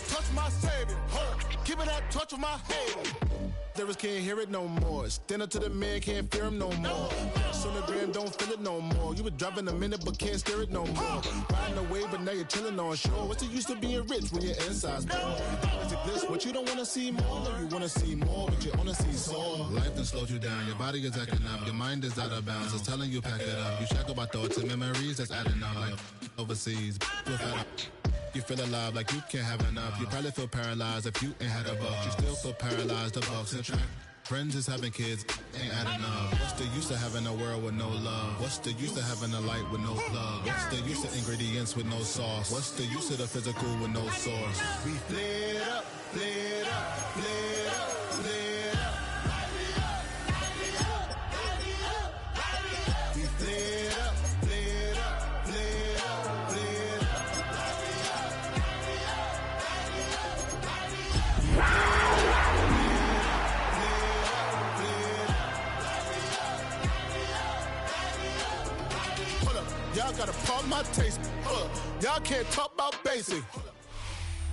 touch my savior. Keeping that touch with my hater. Lyrics can't hear it no more. Stand up to the man, can't fear him no more. On the gram, don't feel it no more. You been driving a minute, but can't steer it no more. Riding away, but now you're chilling on shore. What's the use of being rich when your inside's poor? Is it this what you don't wanna see more? You wanna see more, but you wanna see sore. Life done slowed you down. Your body is acting up. Your mind is out of bounds. It's telling you pack it up. You shack about thoughts and memories that's adding up. Like overseas, you feel alive like you can't have enough. You probably feel paralyzed if you ain't had a buck. You still feel paralyzed, the bucks and track. Friends is having kids, ain't adding up. What's the use of having a world with no love? What's the use of having a light with no plug? What's the use of ingredients with no sauce? What's the use of the physical with no source? We lit up, lit up, lit up, lit up. We lit up, lit up, lit up, lit up. Y'all gotta pump my taste. Y'all can't talk about basic.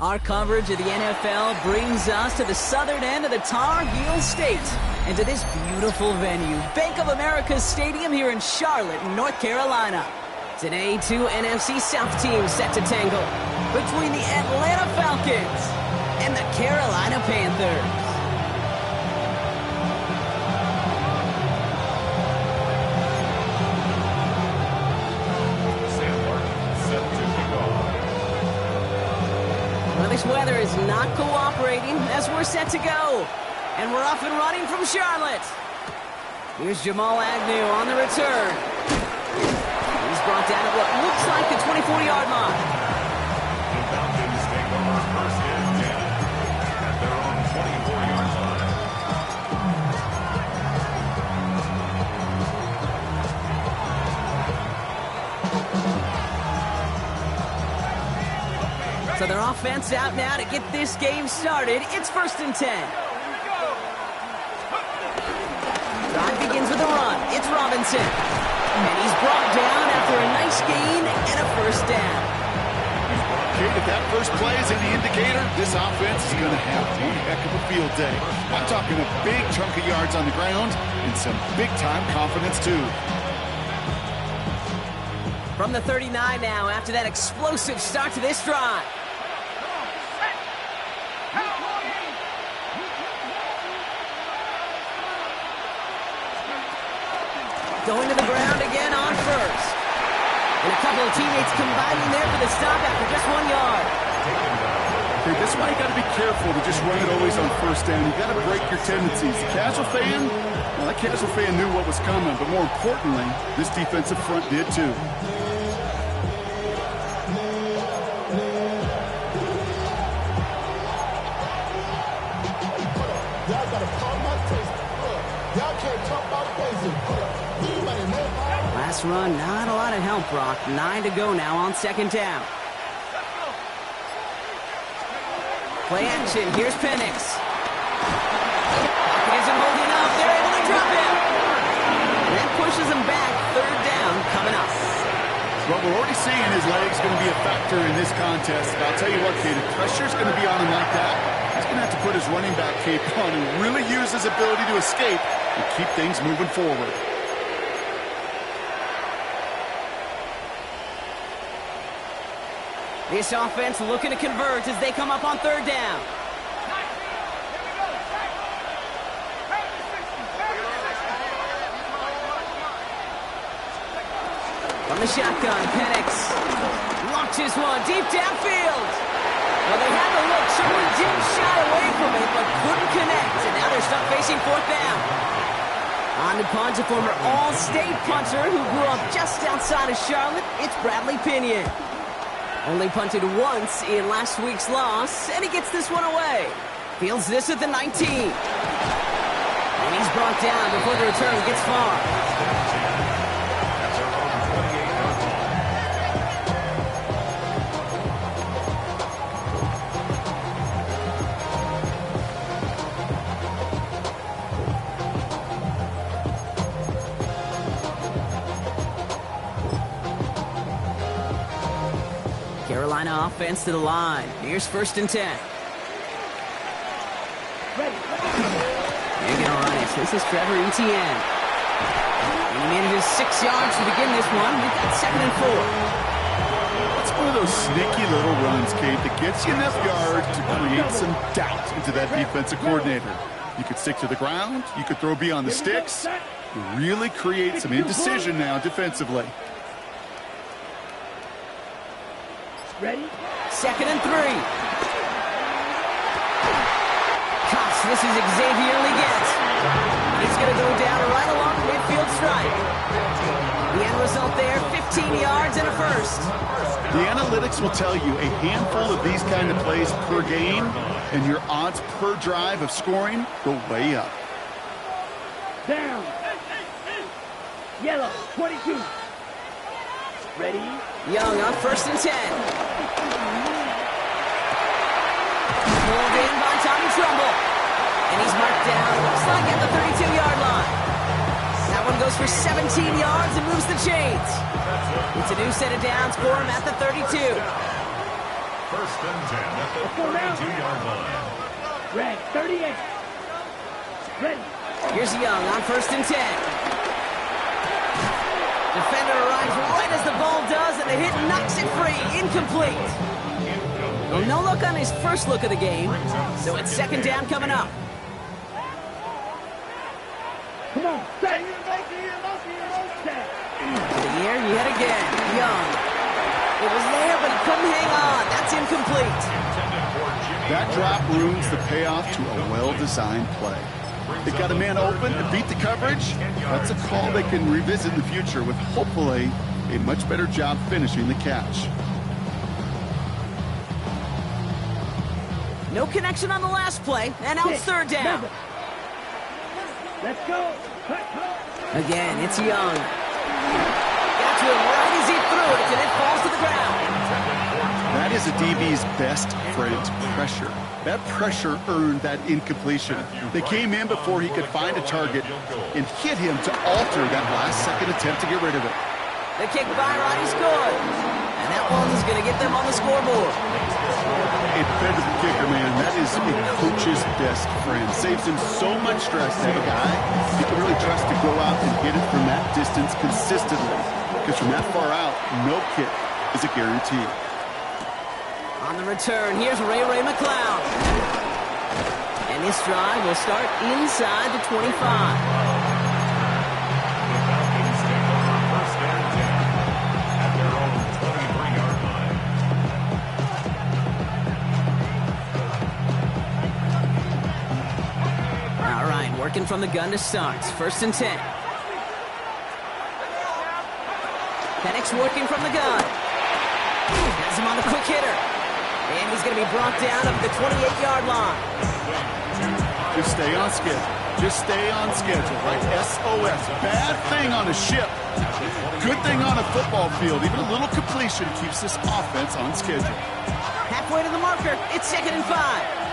Our coverage of the NFL brings us to the southern end of the Tar Heel State and to this beautiful venue, Bank of America Stadium here in Charlotte, North Carolina. Today, two NFC South teams set to tangle between the Atlanta Falcons and the Carolina Panthers. This weather is not cooperating as we're set to go. And we're off and running from Charlotte. Here's Jamal Agnew on the return. He's brought down at what looks like the 24-yard line. The Falcons take over first and 10 at their own 24-yard line. So their offense out now to get this game started. It's 1st and 10. Drive begins with a run. It's Robinson. And he's brought down after a nice gain and a first down. Okay, if that first play is any indicator, this offense is going to have one heck of a field day. I'm talking a big chunk of yards on the ground and some big-time confidence, too. From the 39 now after that explosive start to this drive. Going to the ground again on first. And a couple of teammates combining there for the stop after just 1 yard. Okay, this is why you got to be careful to just run it always on first down. You got to break your tendencies. The casual fan, well, that casual fan knew what was coming, but more importantly, this defensive front did too. Y'all gotta pump my taste. Y'all can't talk about basic. Last run, not a lot of help, Brock. 9 to go now on 2nd down. Play action. Here's Penix. Pocket isn't holding up. They're able to drop him. That pushes him back. 3rd down coming up. Well, we're already seeing his legs going to be a factor in this contest. But I'll tell you what, Kate, if pressure's going to be on him like that, he's going to have to put his running back cape on and really use his ability to escape and keep things moving forward. This offense looking to convert as they come up on 3rd down. From the shotgun, Penix launches one deep downfield. Well, they had the look, certainly didn't shy away from it, but couldn't connect, and now they're stuck facing 4th down. On the punt, a former All-State punter who grew up just outside of Charlotte, it's Bradley Pinion. Only punted once in last week's loss, and he gets this one away. Fields this at the 19. And he's brought down before the return gets far. That's our own 28-yard ball. Carolina offense to the line. Here's 1st and 10. They're going to run it. This is Trevor Etienne. And he manages 6 yards to begin this one. We've got 2nd and 4. It's one of those sneaky little runs, Kate, that gets you enough yards to create some doubt into that defensive coordinator. You could stick to the ground. You could throw beyond the sticks. Really create some indecision now defensively. Ready? 2nd and 3. Cuffs. This is Xavier Legette. He's going to go down right along the midfield stripe. The end result there, 15 yards and a first. The analytics will tell you a handful of these kind of plays per game, and your odds per drive of scoring go way up. Down. Yellow, 22. Ready? Young on 1st and 10. Pulled in by Tommy Trumbull. And he's marked down, looks like at the 32-yard line. That one goes for 17 yards and moves the chains. It's a new set of downs for him at the 32. 1st and 10 at the 32-yard line. Red, 38. Ready. Here's Young on 1st and 10. Defender arrives right as the ball does, and the hit knocks it free. Incomplete. Well, no look on his first look of the game, so it's 2nd down coming up. Come on, set. To the air yet again. Young. It was there, but he couldn't hang on. That's incomplete. That drop ruins the payoff to a well-designed play. They got a man open to beat the coverage. That's a call they can revisit in the future with hopefully a much better job finishing the catch. No connection on the last play, and now it's 3rd down. Let's go. Again, it's Young. Got to him right as he threw it, and it falls to the ground. That is a DB's best friend, pressure. That pressure earned that incompletion. They came in before he could find a target and hit him to alter that last-second attempt to get rid of it. The kick by Roddy's good. And that one's going to get them on the scoreboard. A dependable kicker, man. That is a coach's best friend. Saves him so much stress to have a guy he can really trust to go out and hit it from that distance consistently. Because from that far out, no kick is a guarantee. On the return, here's Ray McCloud. And this drive will start inside the 25. Working from the gun to start. 1st and 10. Penix working from the gun. Has him on the quick hitter. And he's going to be brought down up the 28-yard line. Just stay on schedule. Just stay on schedule, like SOS. Bad thing on a ship. Good thing on a football field. Even a little completion keeps this offense on schedule. Halfway to the marker. It's 2nd and 5.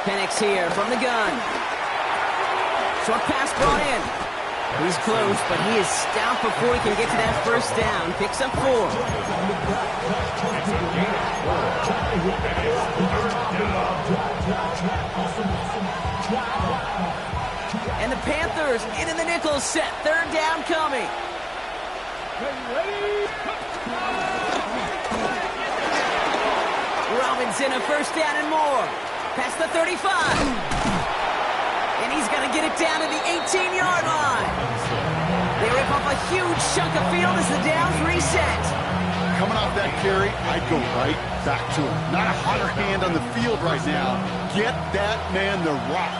Penix here from the gun. Short pass brought in. He's close, but he is stout before he can get to that 1st down. Picks up 4. And the Panthers in the nickel set. 3rd down coming. Robinson a 1st down and more. Past the 35. And he's going to get it down to the 18-yard line. They rip off a huge chunk of field as the downs reset. Coming off that carry, I'd go right back to him. Not a hotter hand on the field right now. Get that man the rock.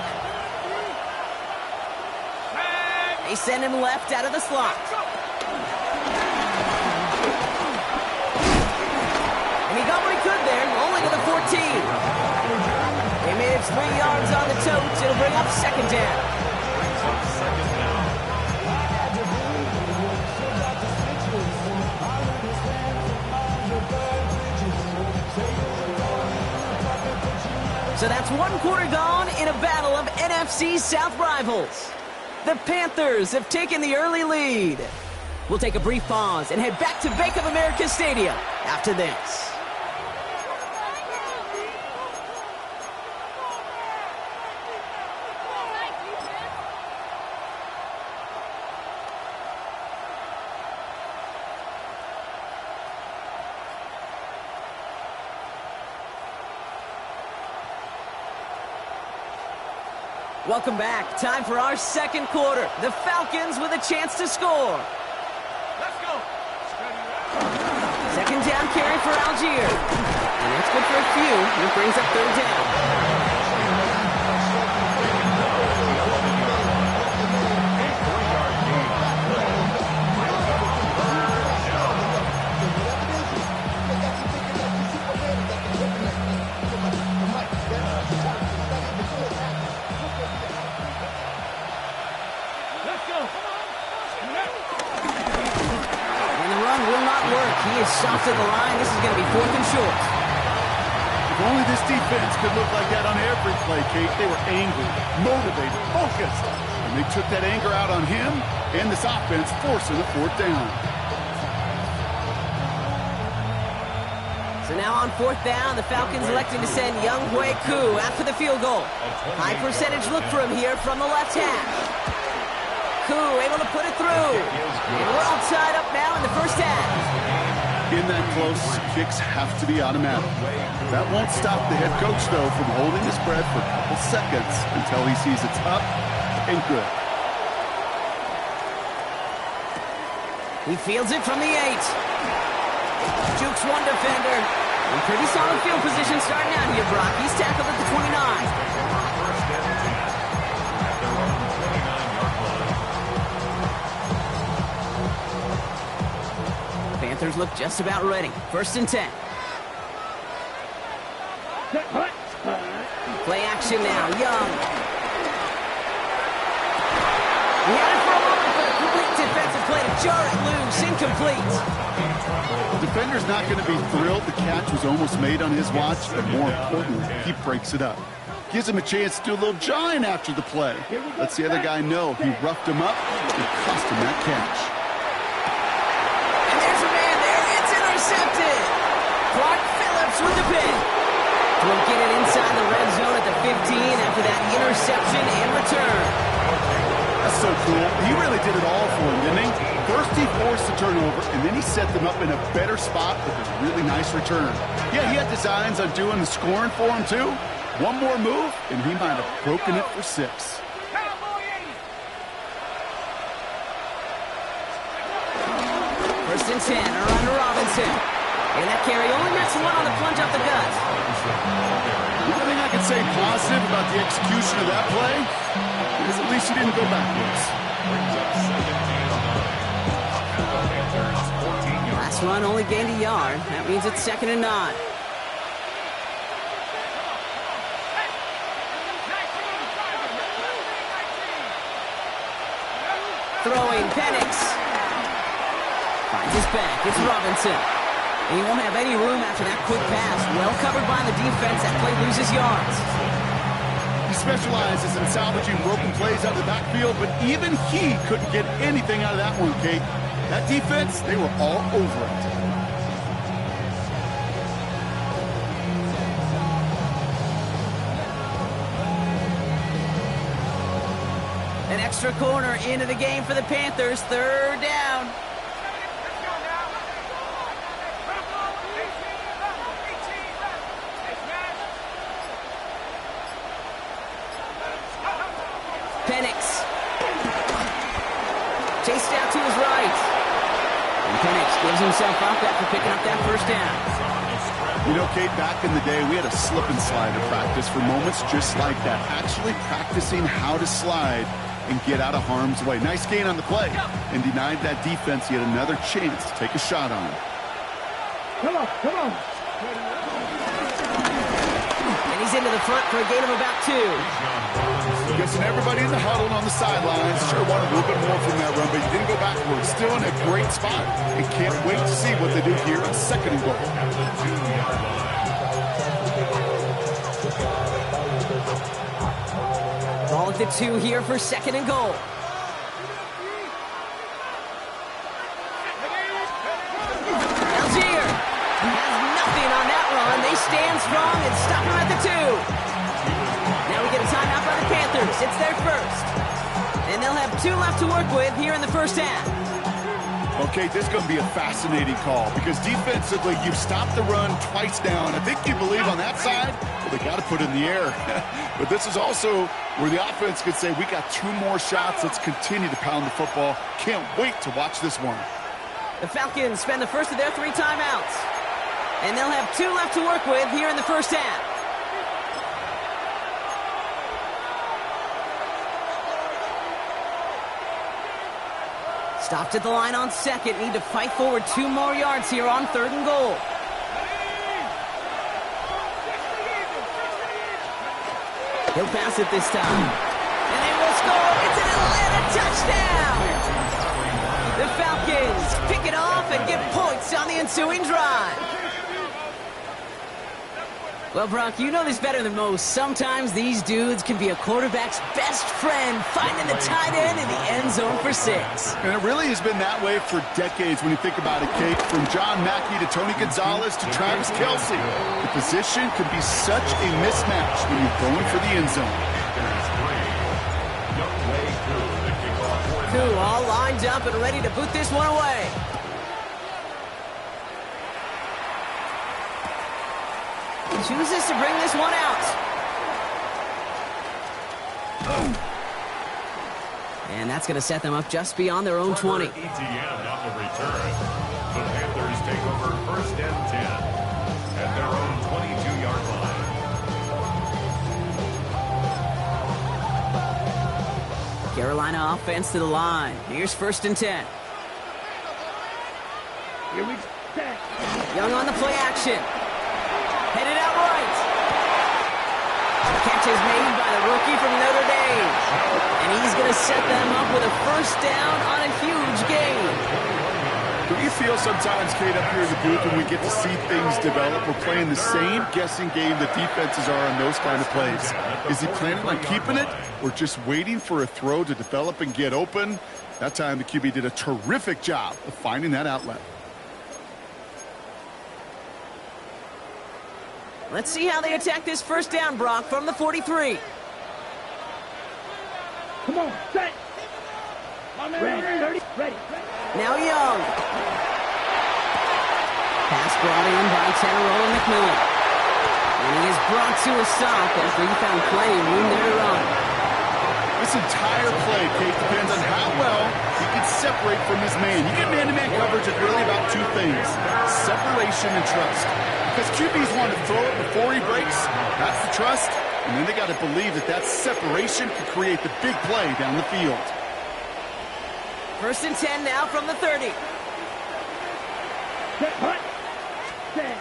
They send him left out of the slot. And he got what he could there, only to the 14. They made it 3 yards on the totes. It'll bring up 2nd down. So that's 1 quarter gone in a battle of NFC South rivals. The Panthers have taken the early lead. We'll take a brief pause and head back to Bank of America Stadium after this. Welcome back. Time for our second quarter. The Falcons with a chance to score. Let's go. Second down carry for Algier. And that's good for a few. It brings up third down. He is soft to the line. This is going to be 4th and short. If only this defense could look like that on every play, Kate. They were angry, motivated, focused. And they took that anger out on him and this offense, forcing a 4th down. So now on 4th down, the Falcons electing to send Young Hui Koo after the field goal. High percentage look for him here from the left hash. Koo able to put it through. And we're all tied up now in the first half. In that close, kicks have to be automatic. That won't stop the head coach, though, from holding his breath for a couple seconds until he sees it's up and good. He fields it from the 8. Jukes one defender. In pretty solid field position starting out here, Brock. He's tackled at the 29. Panthers look just about ready. 1st and 10. Play action now. Young. He had it for a moment, but a complete defensive play to jar it loose. Incomplete. The defender's not going to be thrilled the catch was almost made on his watch, but more importantly, he breaks it up. Gives him a chance to do a little jawing after the play. Lets the other guy know he roughed him up and cost him that catch. Intercepted. Clark Phillips with the pick. Won't get it inside the red zone at the 15 after that interception and return. That's so cool. He really did it all for him, didn't he? First he forced the turnover, and then he set them up in a better spot with a really nice return. Yeah, he had designs on doing the scoring for him, too. One more move, and he might have broken it for 6. 1st and 10, around to Robinson. And that carry only gets one on the plunge off the gut. The only thing I can say positive about the execution of that play is at least he didn't go backwards. Last run only gained a yard. That means it's 2nd and 9. Throwing, Penix. Finds his back. It's Robinson. And he won't have any room after that quick pass. Well covered by the defense. That play loses yards. He specializes in salvaging broken plays out of the backfield, but even he couldn't get anything out of that one, Kate. That defense, they were all over it. An extra corner into the game for the Panthers. 3rd down. Penix. Chased out to his right. And Penix gives himself up after picking up that 1st down. You know, Kate, back in the day, we had a slip and slide to practice for moments just like that. Actually practicing how to slide and get out of harm's way. Nice gain on the play. And denied that defense yet another chance to take a shot on him. Come on, come on. And he's into the front for a gain of about 2. Guessing everybody in the huddle on the sidelines sure wanted a little bit more from that run, but he didn't go backwards. Still in a great spot. And can't wait to see what they do here on 2nd and goal. Ball at the 2 here for 2nd and goal. stand strong and stop him at the 2. Now we get a timeout by the Panthers. It's their first. And they'll have 2 left to work with here in the first half. Okay, this is going to be a fascinating call because defensively, you've stopped the run twice now, and I think you believe on that side, well, they got to put it in the air. But this is also where the offense could say, we got 2 more shots. Let's continue to pound the football. Can't wait to watch this one. The Falcons spend the first of their 3 timeouts. And they'll have 2 left to work with here in the first half. Stopped at the line on second. Need to fight forward 2 more yards here on 3rd and goal. He'll pass it this time. And they will score. It's an Atlanta touchdown. The Falcons pick it off and get points on the ensuing drive. Well, Brock, you know this better than most. Sometimes these dudes can be a quarterback's best friend, finding the tight end in the end zone for 6. And it really has been that way for decades when you think about it, Kate. From John Mackey to Tony Gonzalez to Travis Kelce. The position can be such a mismatch when you're going for the end zone. Two all lined up and ready to boot this one away. Chooses to bring this one out. And that's going to set them up just beyond their own 20. ETN on the return. The Panthers take over 1st and 10 at their own 22-yard line. Carolina offense to the line. Here's 1st and 10. Here we stand. Young on the play action. Headed out right. The catch is made by the rookie from Notre Dame. And he's going to set them up with a 1st down on a huge gain. Do you feel sometimes, Kate, up here in the booth when we get to see things develop, we're playing the same guessing game that defenses are on those kind of plays? Is he planning on keeping it or just waiting for a throw to develop and get open? That time the QB did a terrific job of finding that outlet. Let's see how they attack this 1st down, Brock, from the 43. Come on, set. Ready. Now Young. Pass brought in by Tannarolo McMillan. And he is brought to a stop after he found plenty of room there to run. This entire play, Kate, depends on how well he can separate from his man. You get man-to-man coverage is really about 2 things, separation and trust. Because QBs want to throw it before he breaks, that's the trust, and then they got to believe that that separation could create the big play down the field. 1st and 10 now from the 30. Set, hut. Set.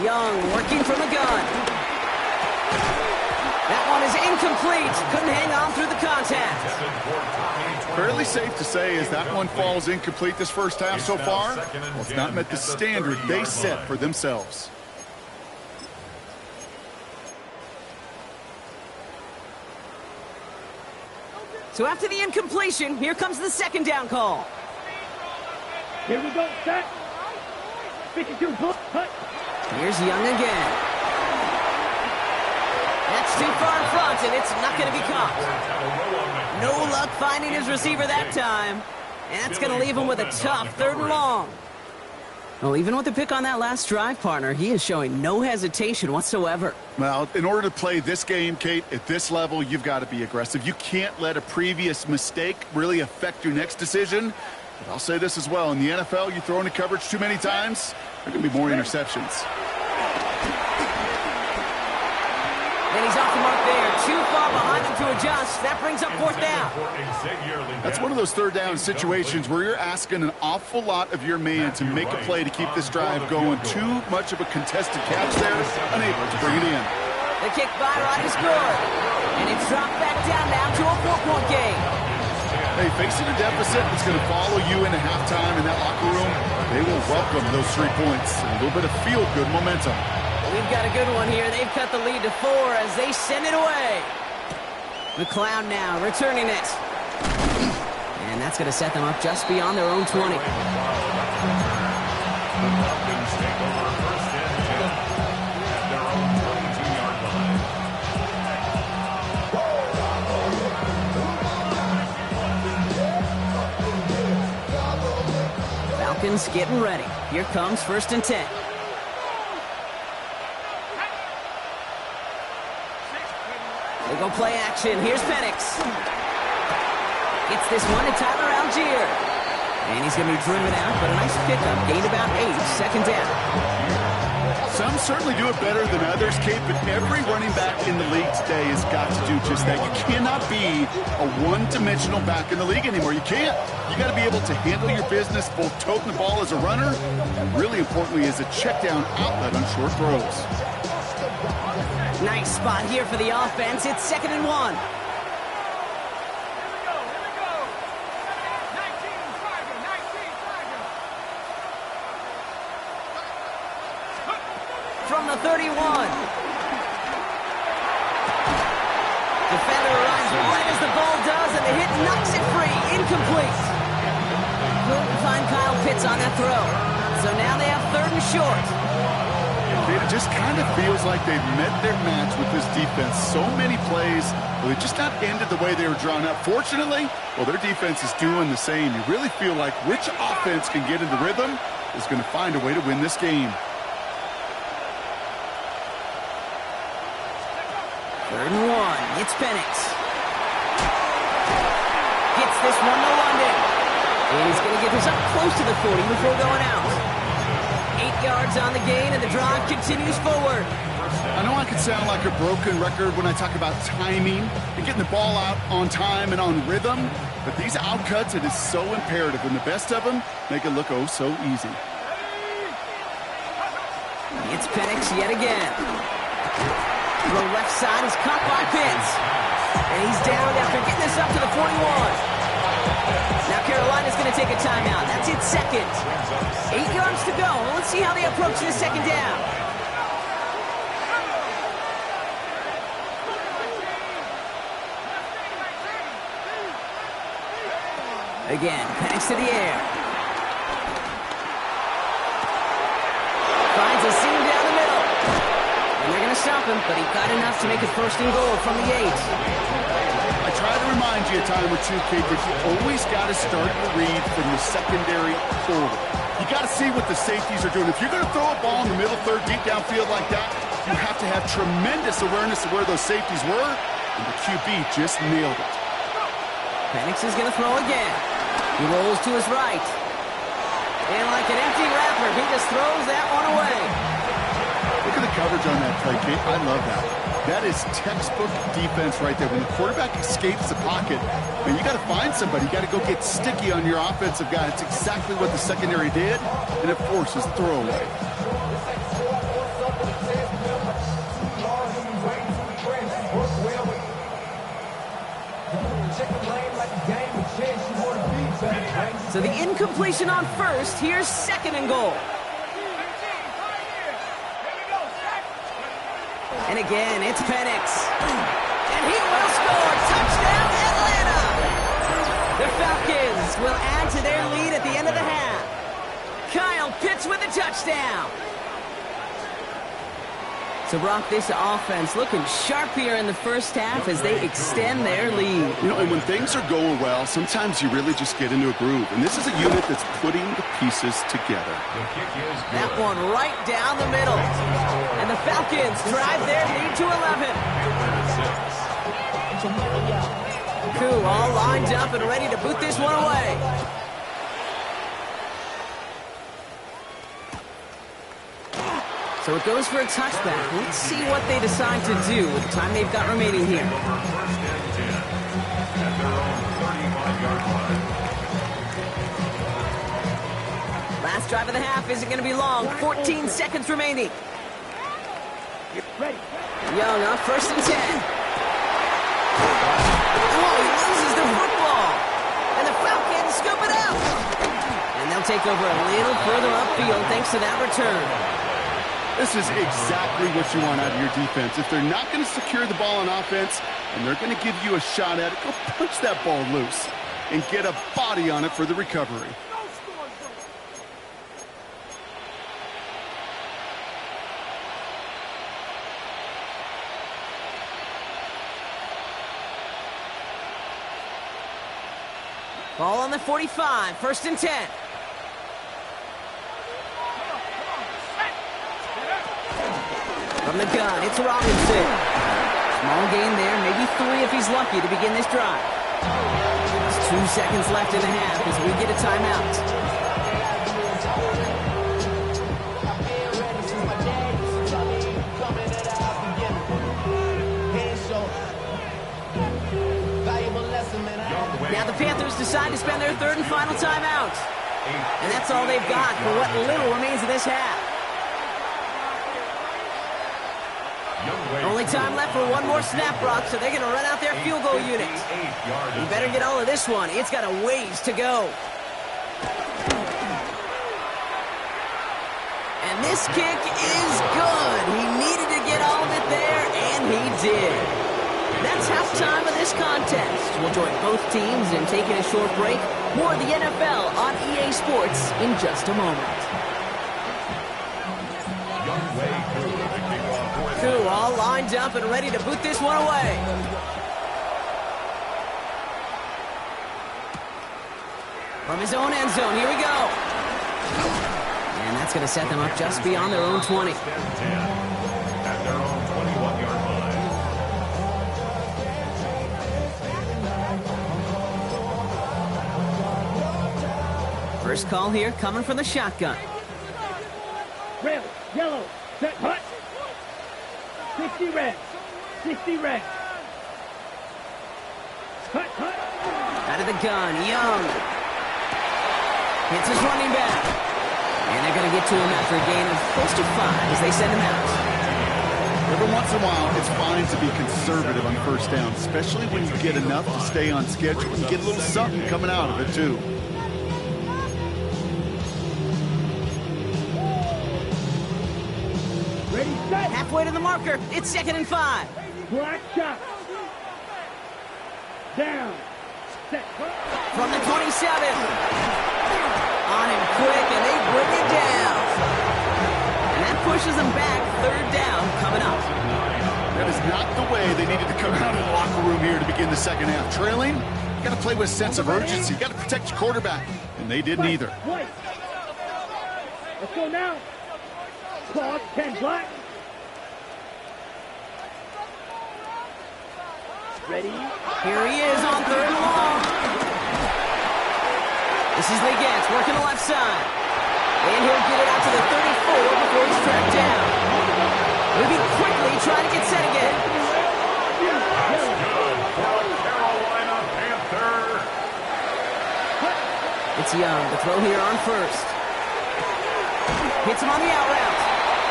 Young working from the gun. That one is incomplete. Couldn't hang on through the contact. Fairly safe to say as that one falls incomplete this 1st half so far, well, it's not met the standard they set for themselves. So after the incompletion, here comes the 2nd down call. Here we go, set. 52, hut. Here's Young again. That's too far in front, and it's not going to be caught. No luck finding his receiver that time. And that's going to leave him with a tough 3rd and long. Well, even with the pick on that last drive, partner, he is showing no hesitation whatsoever. Well, in order to play this game, Kate, at this level, you've got to be aggressive. You can't let a previous mistake really affect your next decision. But I'll say this as well. In the NFL, you throw into coverage too many times, there are going to be more interceptions. And he's off the mark there. Too far behind him to adjust. That brings up 4th down. That's one of those 3rd down situations where you're asking an awful lot of your man to make a play to keep this drive going. Too much of a contested catch there, unable to bring it in. The kick by Rod is good. And it's dropped back down now to a 4-point game. Hey, facing a deficit that's going to follow you into halftime in that locker room, they will welcome those 3 points and a little bit of feel-good momentum. We've got a good one here. They've cut the lead to 4 as they send it away. McLeod now returning it. And that's going to set them up just beyond their own 20. The Falcons take over 1st and 10 at their own Falcons getting ready. Here comes 1st and 10. They go play action. Here's Penix. Gets this one to Tyler Algier. And he's going to be driven out, but a nice pickup. Gained about 8. 2nd down. Some certainly do it better than others, Kate, but every running back in the league today has got to do just that. You cannot be a one-dimensional back in the league anymore. You can't. You got to be able to handle your business, both toting the ball as a runner, and really importantly as a check-down outlet on short throws. Nice spot here for the offense. It's 2nd and 1. From the 31. Defender arrives right as the ball does, and the hit knocks it free. Incomplete. Couldn't find Kyle Pitts on that throw. So now they have 3rd and short. It just kind of feels like they've met their match with this defense. So many plays, well, they just not ended the way they were drawn up. Fortunately, well, their defense is doing the same. You really feel like which offense can get into rhythm is going to find a way to win this game. 3rd and 1. It's Penix. Gets this one to London. And he's going to get this up close to the 40 before going out. 8 yards on the gain, and the drive continues forward. I know I can sound like a broken record when I talk about timing and getting the ball out on time and on rhythm, but these outcuts, it is so imperative, and the best of them make it look oh so easy. It's Penix yet again. The left side is caught by Pitts. And he's down after getting this up to the 41. Now Carolina's going to take a timeout. That's its 2nd. 8 yards to go. Let's see how they approach this 2nd down. Again, Penix to the air. Finds a seam down the middle. And they're going to stop him, but he got enough to make it 1st and goal from the 8. I try to remind you a time or two, Kate, that you always got to start the read from the secondary forward. You got to see what the safeties are doing. If you're going to throw a ball in the middle third, deep downfield like that, you have to have tremendous awareness of where those safeties were, and the QB just nailed it. Penix is going to throw again. He rolls to his right. And like an empty wrapper, he just throws that one away. Look at the coverage on that play, Kate. I love that. That is textbook defense right there. When the quarterback escapes the pocket, man, you got to find somebody. You got to go get sticky on your offensive guy. It's exactly what the secondary did, and it forces throwaway. So the incompletion on 1st. Here's 2nd and goal. And again, it's Penix. And he will score. Touchdown, Atlanta! The Falcons will add to their lead at the end of the half. Kyle Pitts with a touchdown. So, Brock, this offense looking sharp here in the 1st half as they extend their lead. You know, and when things are going well, sometimes you really just get into a groove. And this is a unit that's putting the pieces together. That one right down the middle. And the Falcons drive their lead to 11. Koo all lined up and ready to boot this one away. So it goes for a touchback. Let's see what they decide to do with the time they've got remaining here. 1st and 10 at their own 35-yard line. Last drive of the half isn't going to be long. 14 seconds remaining. Ready. Young on 1st and 10. Oh, he loses the football. And the Falcons scoop it up. And they'll take over a little further upfield thanks to that return. This is exactly what you want out of your defense. If they're not going to secure the ball on offense and they're going to give you a shot at it, go punch that ball loose and get a body on it for the recovery. Ball on the 45, 1st and 10. From the gun, it's Robinson. Small gain there, maybe 3 if he's lucky to begin this drive. There's 2 seconds left in the half as we get a timeout. Now the Panthers decide to spend their 3rd and final timeout. And that's all they've got for what little remains of this half. Only time left for one more snap, Brock, so they're going to run out their field goal unit. You better get all of this one. It's got a ways to go. And this kick is good. He needed to get all of it there, and he did. That's halftime of this contest. We'll join both teams in taking a short break. More of the NFL on EA Sports in just a moment. Koo all lined up and ready to boot this one away. From his own end zone, here we go. And that's going to set them up just beyond their own 20. At their own 21-yard line. First call here coming from the shotgun. Red, yellow, set, hut. 60 red. 60 red. Hut, hut. Out of the gun, Young. Hits his running back. And they're going to get to him after a gain of close to 5 as they send him out. Every once in a while, it's fine to be conservative on first down, especially when you get enough to stay on schedule and get a little something coming out of it, too. Ready, set. Halfway to the marker. It's 2nd and 5. Black shot. Down. Set, hut. From the 27. On him quick, and they bring it down. And that pushes them back. 3rd down coming up. That is not the way they needed to come out of the locker room here to begin the second half. Trailing, you got to play with a sense of urgency. You got to protect your quarterback, and they didn't either. White. Let's go now. Clock, 10 black. Ready? Here he is on 3rd and long. This is Leggett working the left side. And he'll get it out to the 34 before he's tracked down. Moving quickly, trying to get set again. Carolina Panther. It's Young, the throw here on 1st. Hits him on the out route.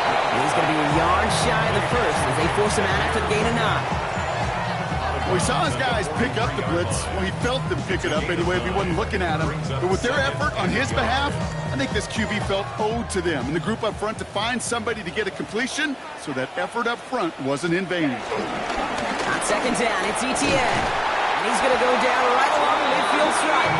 And he's going to be a yard shy of the 1st as they force him out after the gain of 9. We saw his guys pick up the blitz. Well, he felt them pick it up anyway if he wasn't looking at him. But with their effort on his behalf, I think this QB felt owed to them and the group up front to find somebody to get a completion so that effort up front wasn't in vain. On 2nd down, it's ETN. And he's going to go down right along the midfield stripe.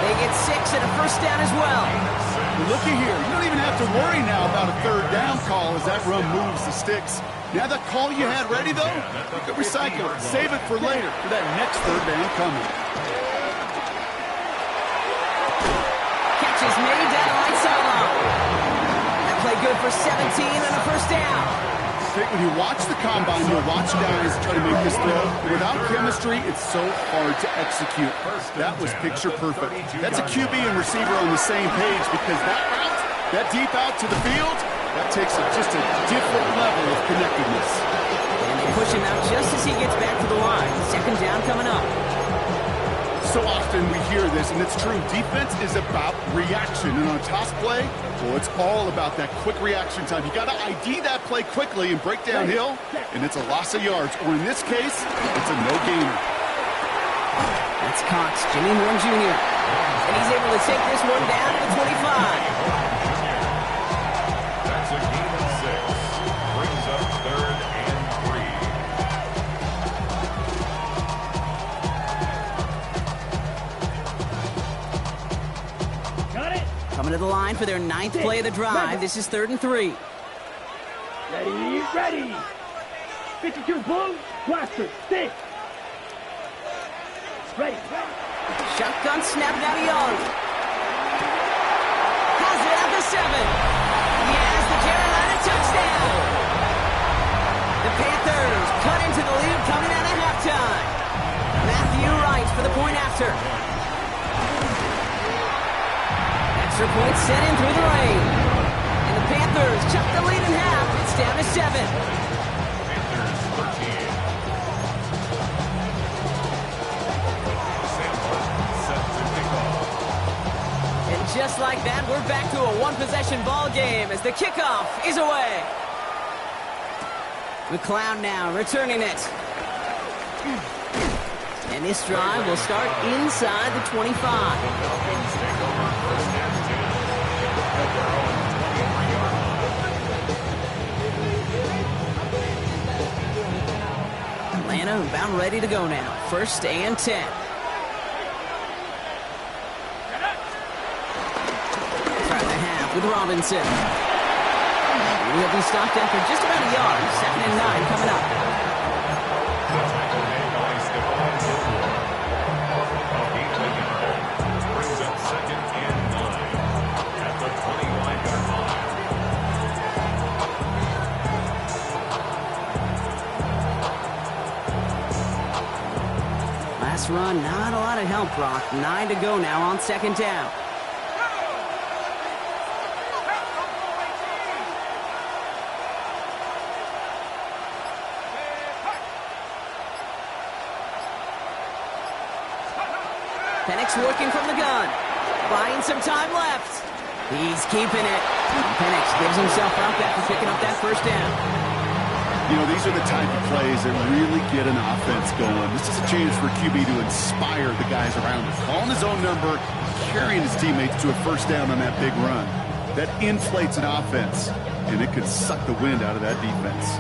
They get 6 and a 1st down as well. Well, looky here. You don't even have to worry now about a 3rd down call as that run moves the sticks. Now that call you had ready, though, you could recycle it. Save it for later for that next 3rd down coming. Catch is made down the right sideline. That play good for 17 and a 1st down. When you watch the combine, you'll watch guys try to make this throw. Without chemistry, it's so hard to execute. That was picture perfect. That's a QB and receiver on the same page because that route, that deep out to the field, that takes just a different level of connectedness. And they push him out just as he gets back to the line. 2nd down coming up. So often we hear this, and it's true. Defense is about reaction. And on a toss play, well, it's all about that quick reaction time. You got to ID that play quickly and break downhill, and it's a loss of yards. Or in this case, it's a no-gainer. That's Cox, Jimmy Horn Jr. And he's able to take this one down to the 25. That's a gain of 6. Brings up 3rd and 3. Got it. Coming to the line for their 9th play of the drive. This is 3rd and 3. Ready, ready. 52 blue, blaster, stick. Ready, ready. Shotgun snap now to Young. Has it at the 7. He has the Carolina touchdown. halftime. Matthew Wright for the point after. Extra point set in through the rain. And the Panthers chuck the lead in half. It's down to 7. Panthers 13. Sam Martin set to kick off. And just like that, we're back to a one-possession ball game as the kickoff is away. McLeod now returning it. And this drive will start inside the 25. Falcons take over first and 10 at their own 23-yard line. Atlanta about ready to go now. First and 10. Start the half with Robinson. He'll be stopped after just about a yard. 2nd and 9 coming up. The tackle made by Stephon Gilmore. He taken home. Brings up 2nd and 9 at the 21-yard line. Last run, not a lot of help, Brock. 9 to go now on 2nd down. Penix working from the gun. Buying some time left. He's keeping it. Penix gives himself up after picking up that first down. You know, these are the type of plays that really get an offense going. This is a chance for QB to inspire the guys around him. Calling his own number, carrying his teammates to a first down on that big run. That inflates an offense, and it could suck the wind out of that defense.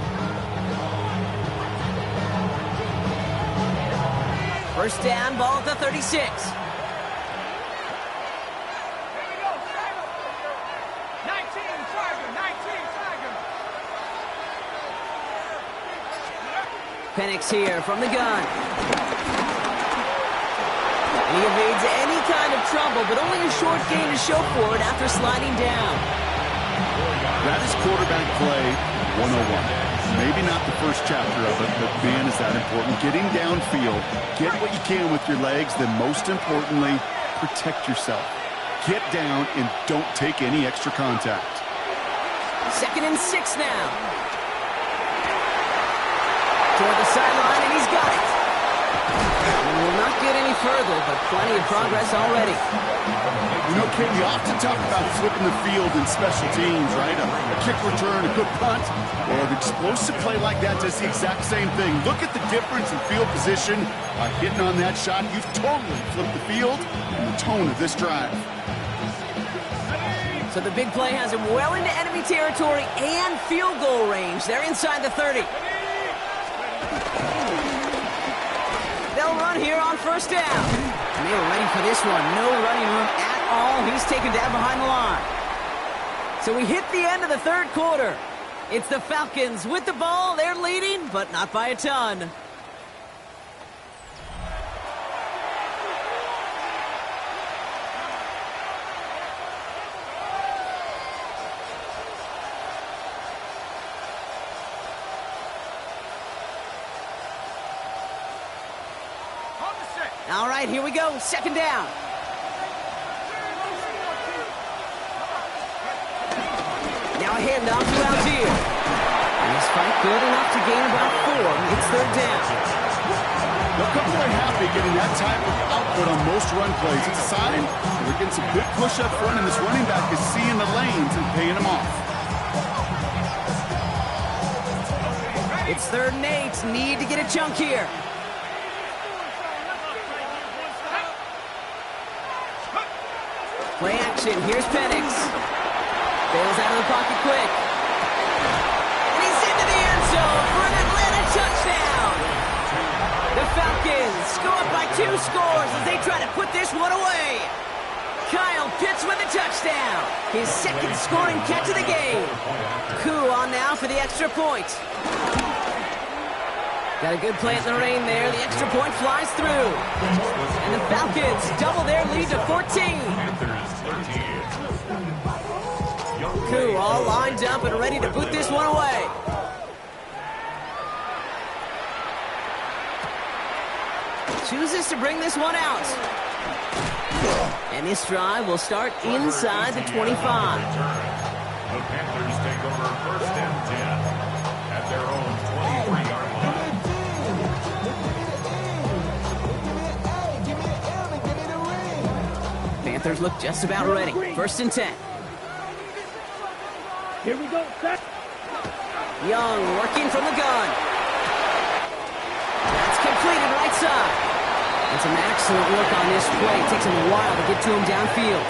First down, ball at the 36. Penix here from the gun. And he evades any kind of trouble, but only a short gain to show for it after sliding down. That is quarterback play 101. Maybe not the first chapter of it, but man, is that important. Getting downfield, get what you can with your legs, then most importantly, protect yourself. Get down and don't take any extra contact. 2nd and 6 now. Toward the sideline, and he's got it. And will not get any further, but plenty of progress already. You know, Kate, we often talk about flipping the field in special teams, right? A kick return, a good punt. Well, an explosive play like that does the exact same thing. Look at the difference in field position. By hitting on that shot, you've totally flipped the field and the tone of this drive. So the big play has him well into enemy territory and field goal range. They're inside the 30. They'll run here on first down. And they were ready for this one. No running room at all. He's taken down behind the line. So we hit the end of the third quarter. It's the Falcons with the ball. They're leading, but not by a ton. All right, here we go. 2nd down. Now a handoff to Algier. And this fight good enough to gain about 4. It's 3rd down. They'll come away happy getting that type of output on most run plays. It's a sign that we're getting some good push up front, and this running back is seeing the lanes and paying them off. It's 3rd and 8. Need to get a chunk here. Play action. Here's Penix. Bails out of the pocket quick. And he's into the end zone for an Atlanta touchdown. The Falcons go up by 2 scores as they try to put this one away. Kyle Pitts with a touchdown. His 2nd scoring catch of the game. Koo on now for the extra point. Got a good play at the rain there. The extra point flies through. And the Falcons double their lead to 14. Koo all lined up and ready to put this one away. chooses to bring this one out. And this drive will start inside the 25. The Panthers take over first and 10 at their own 23-yard line. Panthers look just about ready. First and 10. Here we go, set. Young working from the gun. That's completed right side. And some excellent work on this play. It takes him a while to get to him downfield.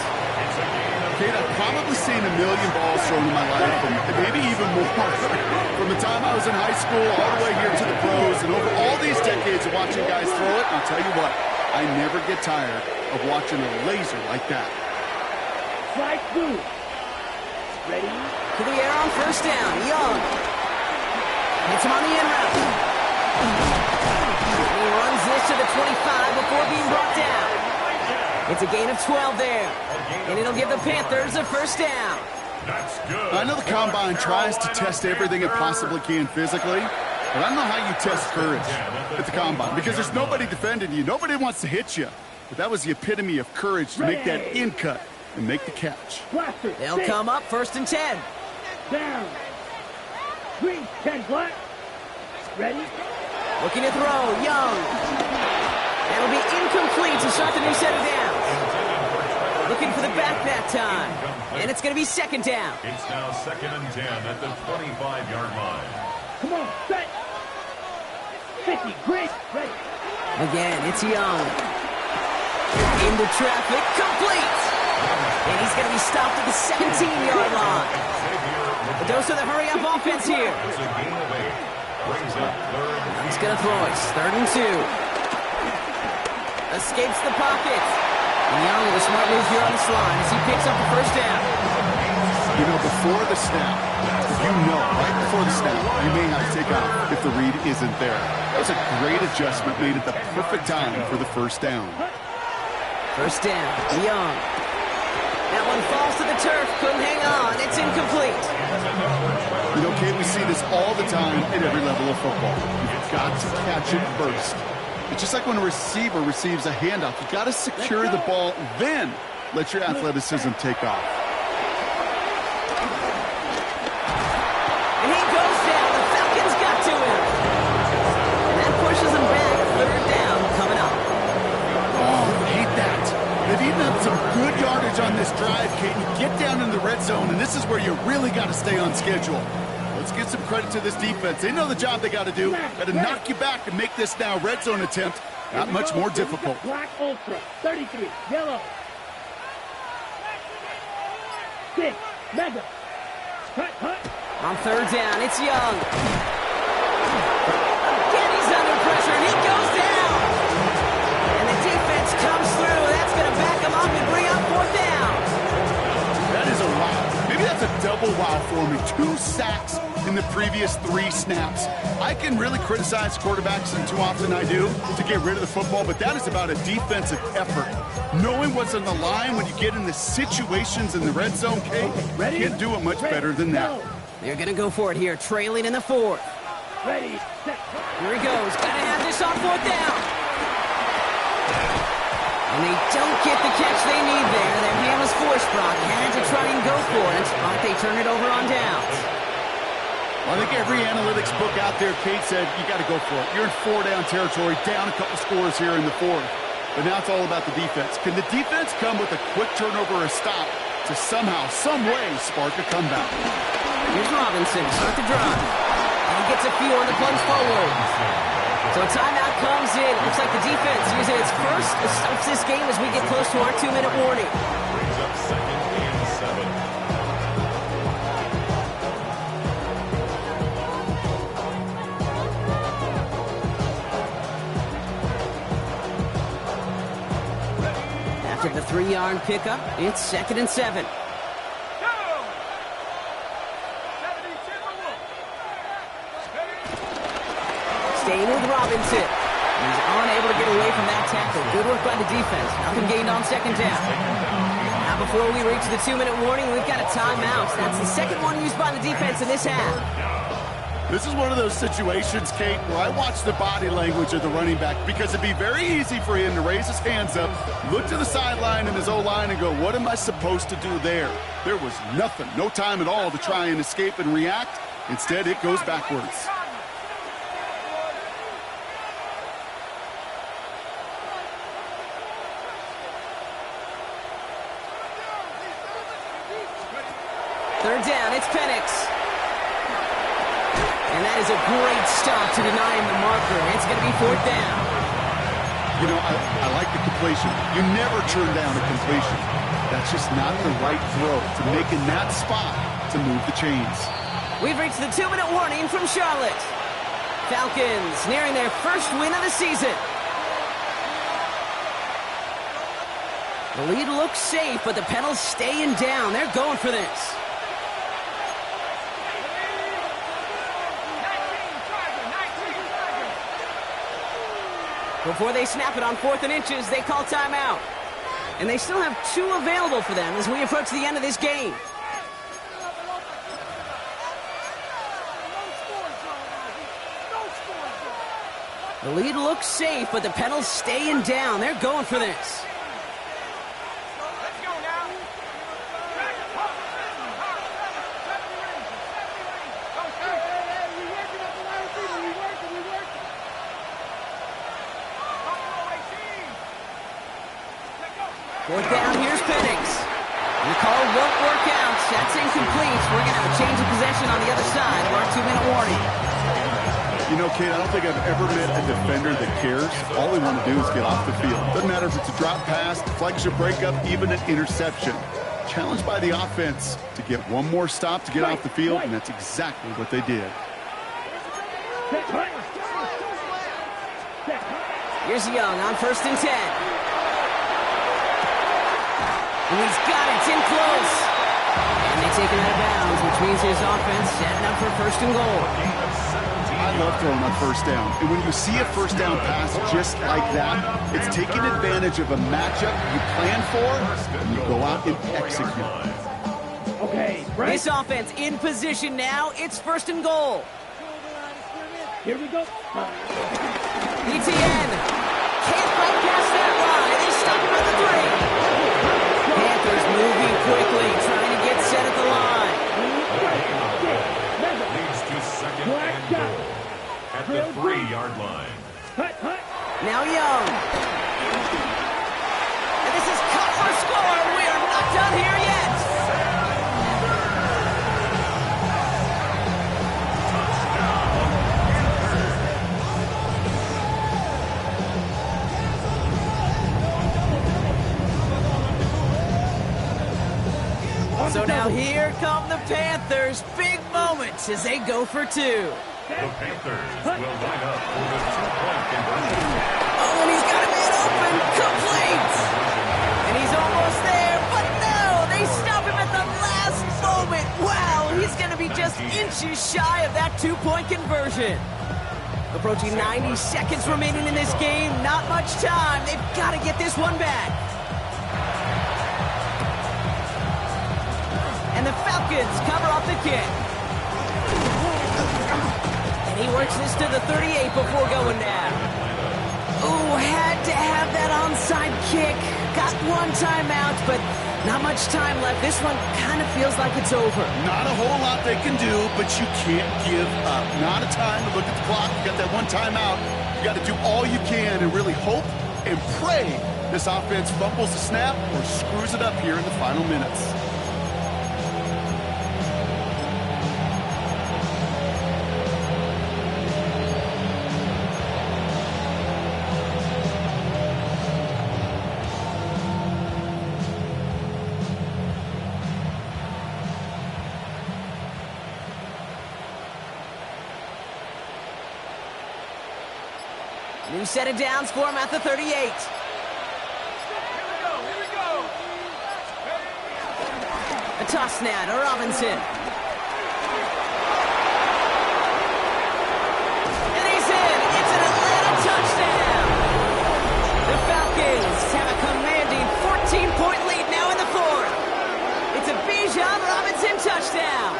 Kate, I've probably seen a million balls thrown in my life, and maybe even more. From the time I was in high school all the way here to the pros, and over all these decades of watching guys throw it, I'll tell you what, I never get tired of watching a laser like that. Slide through. Ready? To the air on first down. Young. Hits him on the in route. He runs this to the 25 before being brought down. It's a gain of 12 there. And it'll give the Panthers a first down. That's good. I know the Combine tries to test everything it possibly can physically, but I don't know how you test courage at the Combine, because there's nobody defending you. Nobody wants to hit you. But that was the epitome of courage to make that in cut and make the catch. Blaster. They'll 6. come up first and 10. Down. 3, 10 black. Ready? Looking to throw. Young. That'll be incomplete to start the new set of downs. Looking for the back that time. And it's going to be second down. It's now second and 10 at the 25-yard line. Come on, set. 50, great. Ready. Again, it's Young. Into traffic, complete. And he's going to be stopped at the 17-yard line. But those are the hurry-up offense here. It's a gain of 8. Brings up third. He's going to throw it. Third and 2. Escapes the pocket. And Young with a smart move here on this line as he picks up the first down. You know, before the snap, right before the snap, you may have to take off if the read isn't there. That was a great adjustment made at the perfect time for the first down. First down, Young. That one falls to the turf, couldn't hang on. It's incomplete. You know, Kate, we see this all the time at every level of football. You've got to catch it first. It's just like when a receiver receives a handoff. You've got to secure the ball, then let your athleticism take off. And he goes down. The Falcons got to him. And that pushes him back. Third down coming up. Oh, I hate that. They've even had some good yardage on this drive, Kate. You get down in the red zone, and this is where you really got to stay on schedule. Let's give some credit to this defense. They know the job they got to do. Got to knock you back and make this now red zone attempt not much more difficult. Black Ultra, 33, yellow. 6, mega. Cut. On third down, it's Young. Again, he's under pressure, and he goes down. And the defense comes through. That's going to back him up and bring up fourth down. That is a wow. Maybe that's a double wow for me. 2 sacks in the previous 3 snaps. I can really criticize quarterbacks, and too often I do, to get rid of the football, but that is about a defensive effort. Knowing what's on the line when you get in the situations in the red zone, Kate, you can't do it much better than that. They're going to go for it here, trailing in the fourth. Ready, set. Here he goes. Got to have this on fourth down. And they don't get the catch they need there. Their hand was forced, Brock. Had to try and go for it, but they turn it over on downs. Well, I think every analytics book out there, Kate, said you got to go for it. You're in 4-down territory, down a couple scores here in the fourth. But now it's all about the defense. Can the defense come with a quick turnover or a stop to somehow, some way, spark a comeback? Here's Robinson, start the drive. And he gets a few on the plunge forward. So a timeout comes in. Looks like the defense using its first to stop this game as we get close to our 2-minute warning. Brings up second and 7. After the 3-yard pickup, it's second and 7. Staying with Robinson. He's unable to get away from that tackle. Good work by the defense. Nothing gained on second down. Now before we reach the 2-minute warning, we've got a timeout. That's the second one used by the defense in this half. This is one of those situations, Kate, where I watch the body language of the running back because it'd be very easy for him to raise his hands up, look to the sideline and his O-line and go, what am I supposed to do there? There was nothing, no time at all to try and escape and react. Instead, it goes backwards. Third down, it's Penix. And that is a great stop to deny him the marker. It's going to be fourth down. You know, I like the completion. You never turn down a completion. That's just not the right throw to make in that spot to move the chains. We've reached the 2-minute warning from Charlotte. Falcons nearing their first win of the season. The lead looks safe, but the Penals staying down. They're going for this. Before they snap it on 4th and inches, they call timeout. And they still have 2 available for them as we approach the end of this game. The lead looks safe, but the Penals staying down. They're going for this. Fourth down, here's Penix. The call won't work out. That's incomplete. We're going to have a change of possession on the other side of our 2-minute warning. You know, Kate, I don't think I've ever met a defender that cares. All they want to do is get off the field. Doesn't matter if it's a drop pass, deflection, breakup, even an interception. Challenged by the offense to get one more stop to get off the field, and that's exactly what they did. Here's Young on 1st and 10. And he's got it. It's in close. And they take him out of bounds, which means his offense setting up for 1st and goal. I love throwing on 1st down. And when you see a 1st down pass just like that, it's taking advantage of a matchup you plan for, and you go out and execute. Okay, right. This offense in position now. It's 1st and goal. Here we go. ETN can't break past that line. They stop him at the 3. Panthers moving quickly, trying to get set at the line. Leads to 2nd and goal at the 3-yard line. Now Young. And this is cut for a score. We are not done here yet. So now here come the Panthers. Big moments as they go for 2. The Panthers will line up for the 2-point conversion. Oh, and he's got a man open. Complete. And he's almost there, but no, they stop him at the last moment. Wow, he's going to be just inches shy of that 2-point conversion. Approaching 90 seconds remaining in this game. Not much time. They've got to get this one back. And the Falcons cover off the kick. And he works this to the 38 before going down. Ooh, had to have that onside kick. Got one timeout, but not much time left. This one kind of feels like it's over. Not a whole lot they can do, but you can't give up. Not a time to look at the clock. You got that one timeout. You got to do all you can and really hope and pray this offense fumbles the snap or screws it up here in the final minutes. New set of downs for him at the 38. Here we go. A toss now to Robinson. And he's in. It's an Atlanta touchdown. The Falcons have a commanding 14-point lead now in the 4th. It's a Bijan Robinson touchdown.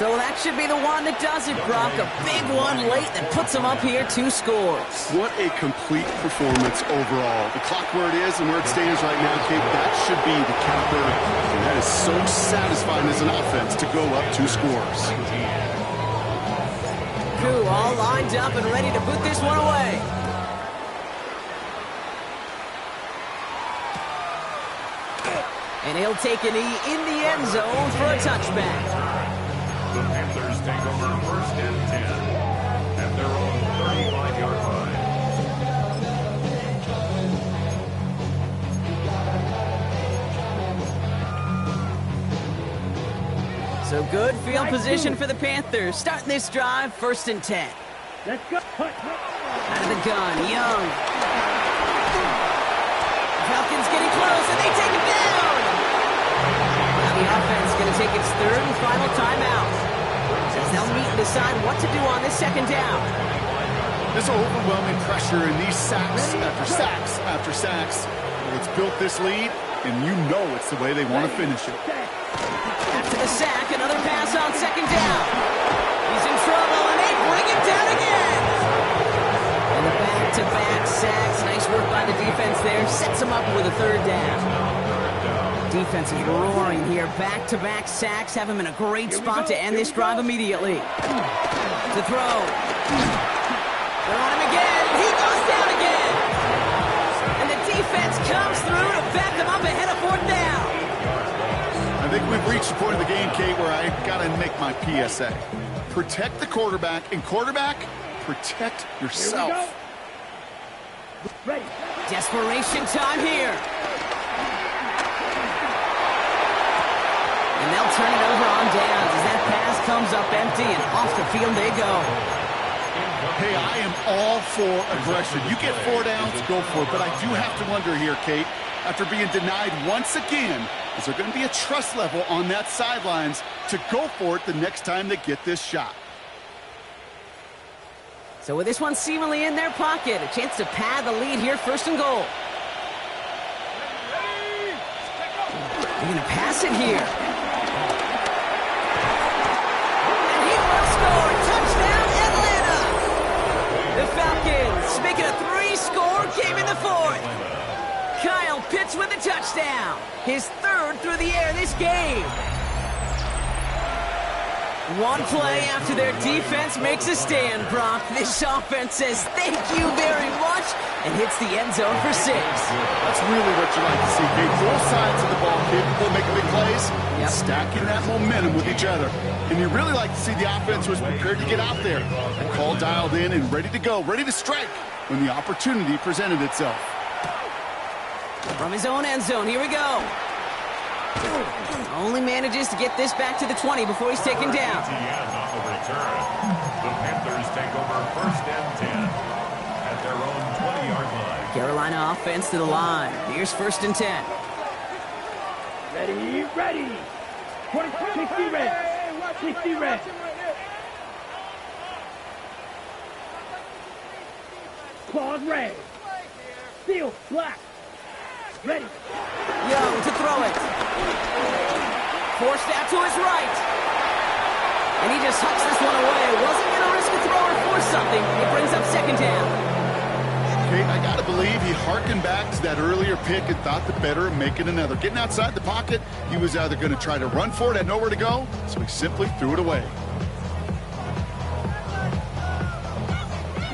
So that should be the one that does it, Brock. A big one late that puts them up here 2 scores. What a complete performance overall. The clock where it is and where it stands right now, Kate, that should be the capper. And that is so satisfying as an offense to go up 2 scores. Koo all lined up and ready to put this one away. And he'll take a knee in the end zone for a touchback. The Panthers take over 1st and 10 at their own 35-yard line. So good field position for the Panthers. Starting this drive, 1st and 10. Let's go. Out of the gun, Young. Falcons getting close, and they take it down. Now the offense is going to take its 3rd and final timeout, as they'll meet and decide what to do on this 2nd down. This overwhelming pressure and these sacks after sacks after sacks. Well, it's built this lead, and you know it's the way they want to finish it. After the sack, another pass on 2nd down. He's in trouble, and they bring him down again. And the back-to-back sacks. Nice work by the defense there. Sets him up with a 3rd down. Defense is roaring here. Back-to-back sacks have him in a great spot to end this drive immediately. To throw. They're on him again. He goes down again. And the defense comes through to back them up ahead of 4th down. I think we've reached the point of the game, Kate, where I got to make my PSA. Protect the quarterback, and quarterback, protect yourself. Ready. Desperation time here. And they'll turn it over on downs as that pass comes up empty, and off the field they go. Hey, I am all for aggression. You get 4 downs, go for it. But I do have to wonder here, Kate, after being denied once again, is there going to be a trust level on that sidelines to go for it the next time they get this shot? So with this one seemingly in their pocket, a chance to pad the lead here, 1st and goal. They're going to pass it here. And he will score. Touchdown, Atlanta. The Falcons making a 3-score game in the 4th. Kyle Pitts with a touchdown. His 3rd through the air this game. One play after their defense makes a stand, Brock. This offense says thank you very much and hits the end zone for 6. That's really what you like to see, Kate. Both sides of the ball capable of making big plays, Yep. stacking that momentum with each other. And you really like to see the offense was prepared to get out there. The call dialed in and ready to go, ready to strike when the opportunity presented itself. From his own end zone, here we go. Only manages to get this back to the 20 before he's taken down. TN on the return. The Panthers take over 1st and 10 at their own 20-yard line. Carolina offense to the line. Here's 1st and 10. Ready, ready. 60 red. 60 red. Claws red. Steel black. Ready. Young to throw it. Forced out to his right. And he just hucks this one away. Wasn't going to risk a throw or force something. It brings up 2nd down. Kate, I got to believe he harkened back to that earlier pick and thought the better of making another. Getting outside the pocket, he was either going to try to run for it, had nowhere to go, so he simply threw it away.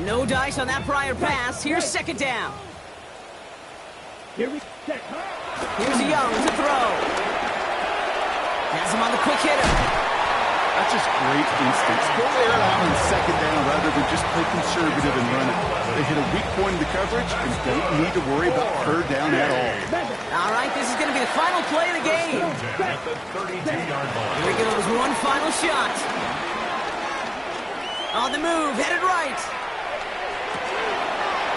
No dice on that prior pass. Here's 2nd down. Here we set. Here's Young to throw. Has him on the quick hitter. That's just great instincts. Go air it out on 2nd down rather than just play conservative and run it. They hit a weak point in the coverage and don't need to worry about 3rd down at all. All right, this is going to be the final play of the game. At the 32-yard line. Here goes one final shot. On the move, headed right.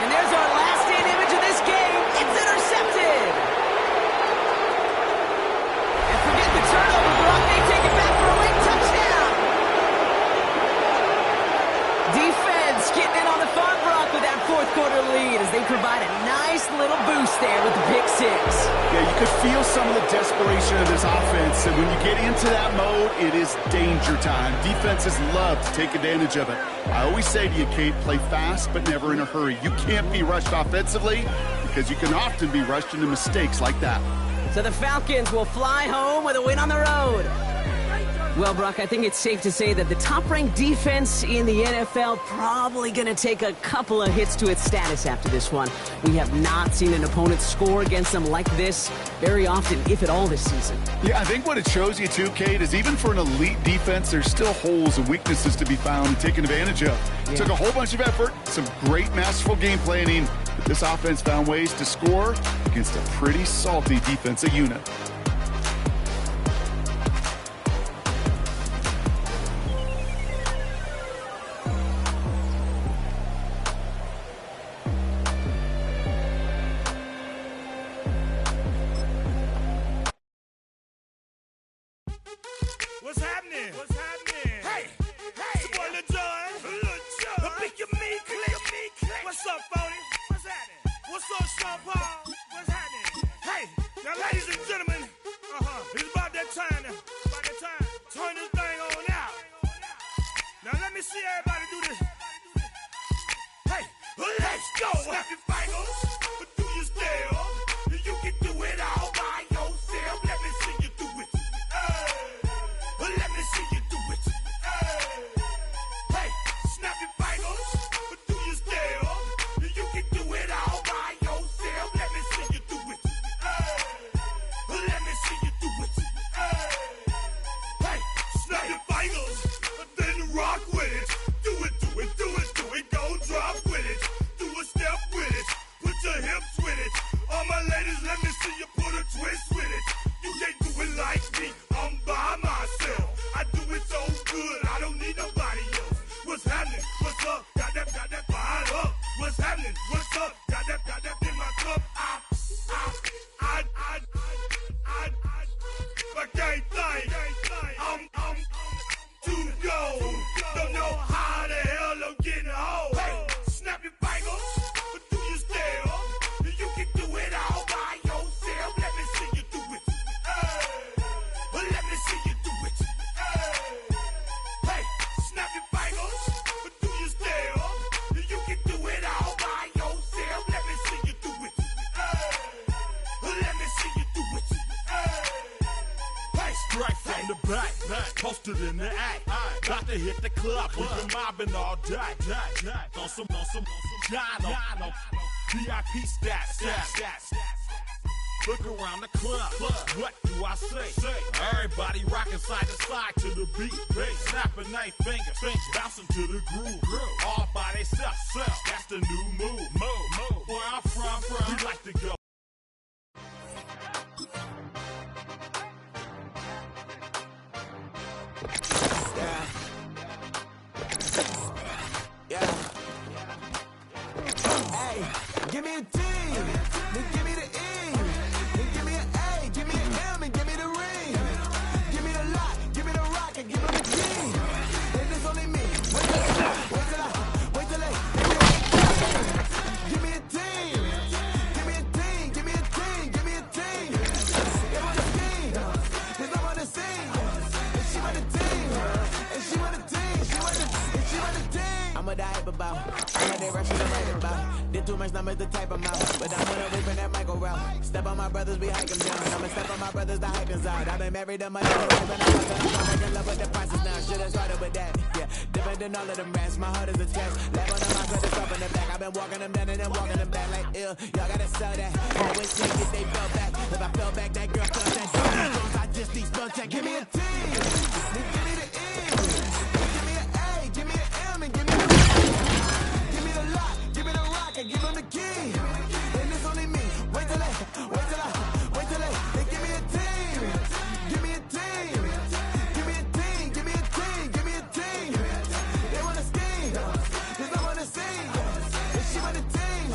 And there's our last stand image of this game. It's intercepted. And forget the turnover, Brock. They take it back for a late touchdown. Defense getting in on the fun, Brock, with that 4th quarter lead as they provide a nice little boost there with the pick 6. Yeah, you could feel some of the desperation of this offense, and when you get into that mode, it is danger time. Defenses love to take advantage of it. I always say to you, Kate, play fast but never in a hurry. You can't be rushed offensively because you can often be rushed into mistakes like that. So the Falcons will fly home with a win on the road. Well, Brock, I think it's safe to say that the top-ranked defense in the NFL probably going to take a couple of hits to its status after this one. We have not seen an opponent score against them like this very often, if at all, this season. Yeah, I think what it shows you, too, Kate, is even for an elite defense, there's still holes and weaknesses to be found and taken advantage of. It took a whole bunch of effort, some great masterful game planning, but this offense found ways to score against a pretty salty defensive unit. What's happening? What's happening? Hey, it's your boy Lil Jon. The pick your me click. What's up, Phony? What's happening? What's up, Sean Paul? What's happening? Hey, now ladies and gentlemen, it's about that time now. About that time. Turn this thing on out. Now let me see everybody do this. Hey, let's go. Snap your fingers, but do you still? You can do it all by yourself. Let me see you do it. Let me see you do it. Hey, snap your fingers, but do you still? You can do it all by yourself. Let me see you do it. Let me see you do it. Hey, snap your fingers, but then rock with it. Do it, do it, do it, do it. Go drop with it. Do a step with it. Put your hips with it. All my ladies, let me see you put a twist with it. You can't do it like me. I'm by myself. I do it so good, I don't need nobody else. What's happening? What's up? Got that fired up. What's happening? What's up? Got that in my cup. I can't think. I'm too go. Don't know how the hell I'm getting home. Hey, snap your fingers, but do you still? You can do it all by yourself. Let me see you do it. Let me see you do it. Hey, snap your fingers, but do you still? You can do it all by yourself. Let me see you do it. Let me see you do it. Hey, straight from the back, posted in the act. Got to hit the club, we've been mobbing all day. On some Jono, VIP stats. Look around the club, what do I say? Everybody rocking side to side to the beat. Snapping their fingers, bouncing to the groove. All by themselves, that's the new move. Where I'm from, we like to go. Hey, give me a T, then give me the E, then give me an A, give me an M, and give me the ring. Give me the lock, give me the rock, and give me the key. And it's only me. Wait till they give me a team. Give me a team, give me a team, give me a team. They want a scheme, 'cause I want to sing. And she want a team, and she want a team, and she want a team. I'm a hype about, I'm a day rushing to write about. Did too much numbers to type them out, but I'm gonna wait for that Michael route. Step on my brothers, we hike them down. I'ma step on my brothers, the hype inside. I've been married to money, I'm in love with the process now. Should've started with that, yeah. Different than all of them rats, my heart is a test. Lab on the mind, so it's up in the back. I've been walking them down and then walking them back like ill. Y'all gotta sell that. Always can't get they fell back. If I fell back, that girl felt that. I just need spell check. Give me a T, then give me the E, give me an A, give me an M, and give me the give me the lock, give me the rock, and give him the key. And it's only me. Wait till they give me a team. Give me a team. Give me a team. Give me a team. Give me a team. They want to scheme, 'cause I want to sing. And she want a team.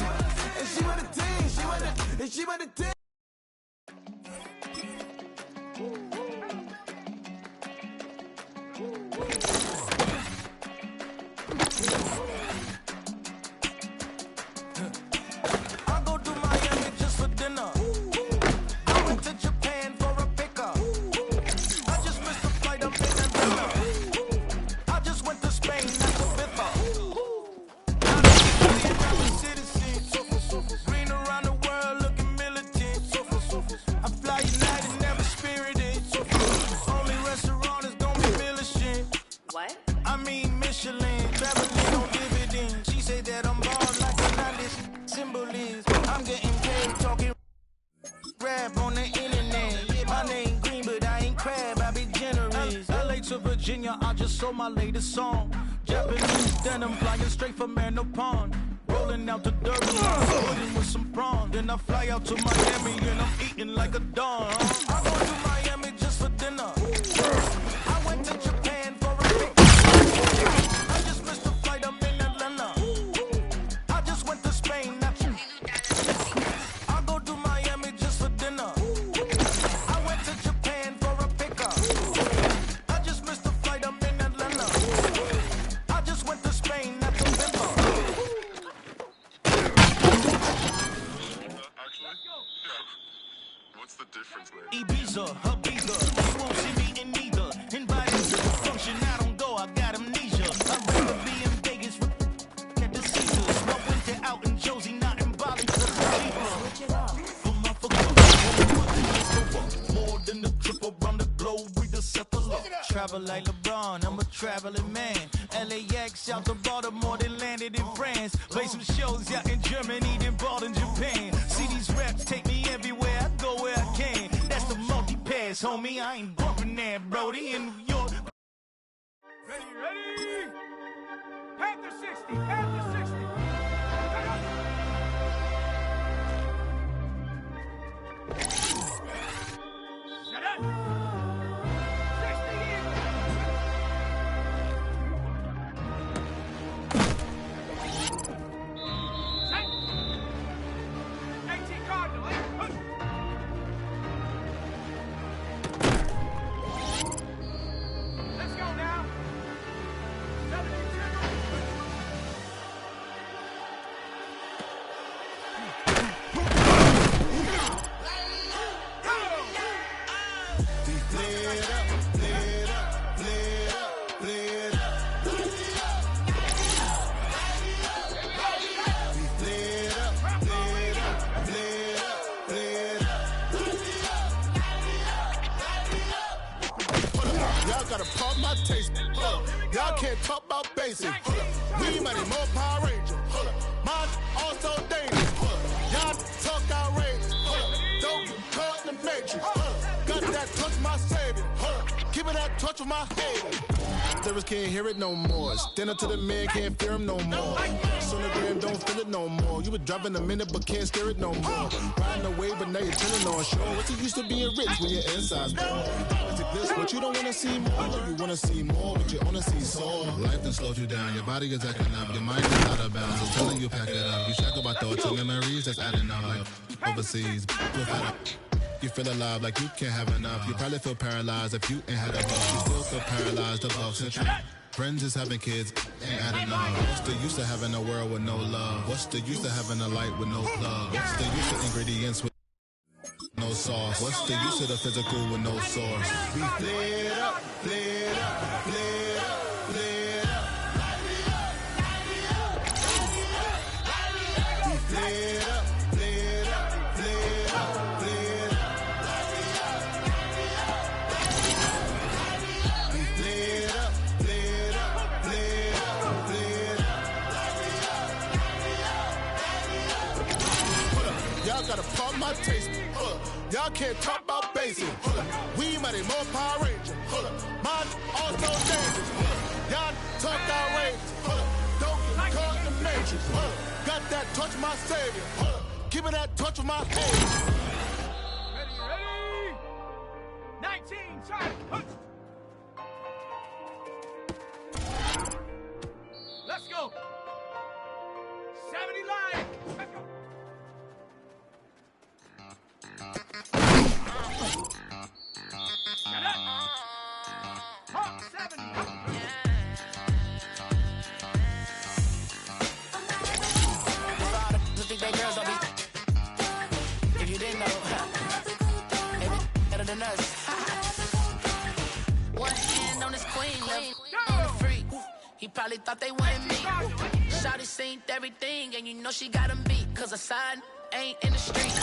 And she want a team. She want a team. rap on the internet. My name Green, but I ain't crab, I be generous. LA to Virginia, I just sold my latest song. Japanese denim, flying straight from Manopon. Rolling out to Durban, pudding with some prawns. Then I fly out to Miami, and I'm eating like a don. I go to Miami just for dinner. I went to Japan for a picture. I just missed the flight, I'm in Atlanta. I just went to Spain, I go to Miami just for dinner. I went to Japan for a pickup. I just missed the flight, I'm in Atlanta. I just went to Spain, that's November. What's the difference there? Ibiza, Ibiza, you won't see me in neither. Invited to the function, I don't go, I got amnesia. I'd rather be in Vegas with at the Caesars. My winter out in Josie, not in Bali, cause it's cheaper. For my more than the trip around the globe, we the settler. Travel like LeBron, I'm a traveling man. LAX out to Baltimore, then landed in France. Play some shows out in Germany, then bought in Japan. See these raps take me everywhere, I go where I can. That's the multi-pass, homie, I ain't bumping that, Brody. In New York. Ready? Panther 60, Panther 60. Shut up. 60 years. Set. 18 Cardinal, eh? Let's go now. 72. Y'all gotta pump my taste. Y'all can't talk about basic. We mighty more Power Ranger. Mine also dangerous. Y'all talk outrageous. Don't get caught in the matrix. Got that touch my savior. Give it that touch with my head. Lyrics can't hear it no more. Stand up to the man, can't fear him no more. Sonogram don't feel it no more. You been driving a minute but can't steer it no more. Riding away but now you're chilling on shore. What's it used to being rich when your inside's born? This, but you don't wanna see more. You wanna see more, but you wanna see soul. Life done slowed you down. Your body is acting up. Your mind is out of bounds. I'm telling you, pack it up. You shack about thoughts and memories that's adding up. Like overseas, you're fed up. You feel alive like you can't have enough. You probably feel paralyzed if you ain't had a buff. You still feel paralyzed above century. Friends is having kids, ain't adding up. What's the use of having a world with no love? What's the use of having a light with no plug? What's the use of ingredients with no sauce? What's the use of the physical with no source? We flared up, flared up, flared up, flared up. We flared up, flared up, flared up, flared up. We flared up, flared up, flared up, flared up. Y'all gotta pump my taste. Y'all can't talk about basic. We mighty more Power Ranger. Mine also dangerous. Y'all talk outrageous. Don't get caught in the matrix. Got that touch my savior. Give me that touch with my head. Ready? 19, try. Let's go. 70 line. Let's go. Shut up. Pump 70. Think they girls don't be. If you didn't know, they be better than us. One hand on his queen, left on the freak. He probably thought they wanted me. Shawty seen everything, and you know she got him beat. Cause her side ain't in the street.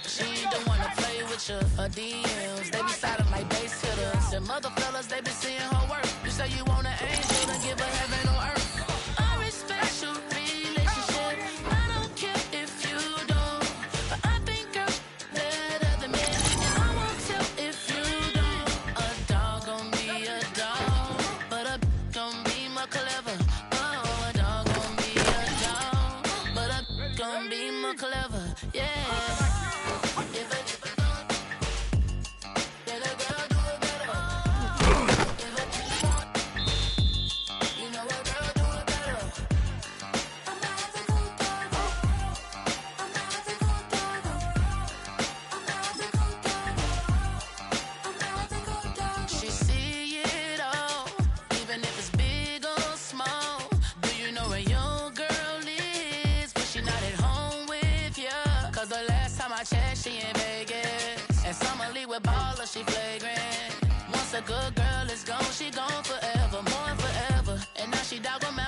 She ain't the one to play with you. Her DMs, they be silent like bass hitters. And mother fellas, they be seeing her work. You say you want an angel, then give her heaven on earth. I respect your relationship. I don't care if you don't. But I think girls, they with baller, she flagrant. Once a good girl is gone, she gone forever, more forever. And now she dog 'em out.